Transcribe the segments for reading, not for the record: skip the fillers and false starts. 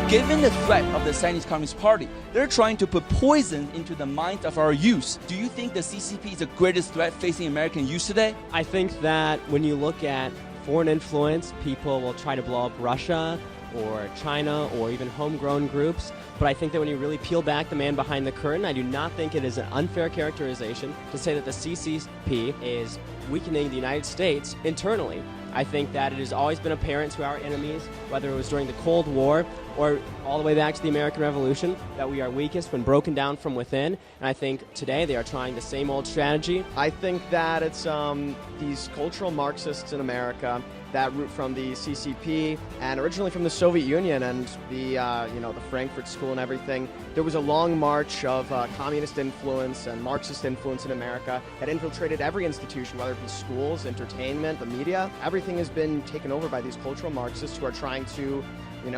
Given the threat of the Chinese Communist Party, they're trying to put poison into the minds of our youth. Do you think the CCP is the greatest threat facing American youth today? I think that when you look at foreign influence, people will try to blow up Russia or China or even homegrown groups. But I think that when you really peel back the man behind the curtain, I do not think it is an unfair characterization to say that the CCP is weakening the United States internally. I think that it has always been apparent to our enemies, whether it was during the Cold War or all the way back to the American Revolution, that we are weakest when broken down from within. And I think today they are trying the same old strategy. I think that it's these cultural Marxists in America that root from the CCP and originally from the Soviet Union and the the Frankfurt School and everything. There was a long march of communist influence and Marxist influence in America that infiltrated every institution, whether it be schools, entertainment, the media. Everything has been taken over by these cultural Marxists who are trying to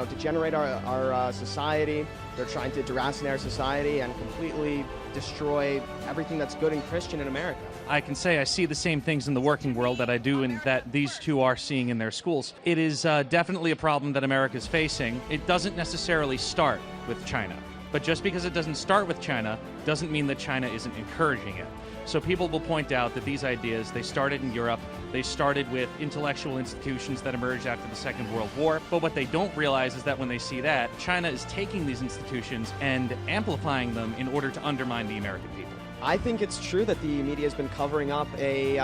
degenerate our society. They're trying to deracinate our society and completely destroy everything that's good and Christian in America. I can say I see the same things in the working world that I do and that these two are seeing in their schools. It is definitely a problem that America is facing. It doesn't necessarily start with China. But just because it doesn't start with China doesn't mean that China isn't encouraging it. So people will point out that these ideas, they started in Europe, they started with intellectual institutions that emerged after the Second World War, but what they don't realize is that when they see that, China is taking these institutions and amplifying them in order to undermine the American people. I think it's true that the media has been covering up a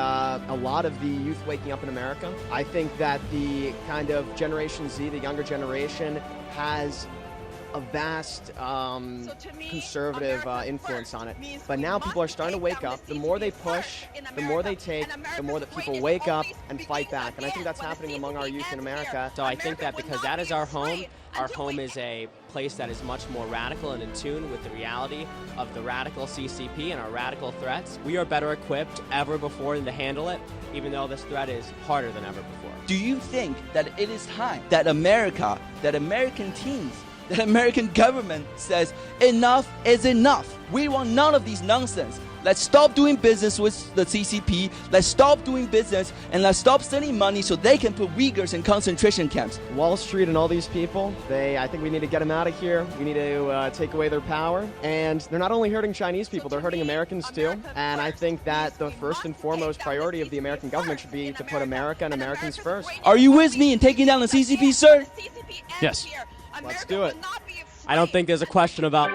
lot of the youth waking up in America. I think that the kind of Generation Z, the younger generation, has a vast conservative influence on it. But now people are starting to wake up. The more they push, the more they take, the more that people wake up and fight back. And I think that's happening among our youth in America. So I think that because that is our home is a place that is much more radical and in tune with the reality of the radical CCP and our radical threats. We are better equipped ever before to handle it, even though this threat is harder than ever before. Do you think that it is time that America, that American teens, the American government says enough is enough? We want none of these nonsense. Let's stop doing business with the CCP. Let's stop doing business and let's stop sending money so they can put Uyghurs in concentration camps. Wall Street and all these people, I think we need to get them out of here. We need to take away their power. And they're not only hurting Chinese people, they're hurting Americans too. And I think that the first and foremost priority of the American government should be to put America and Americans first. Are you with me in taking down the CCP, sir? Yes. Let's do it. I don't think there's a question about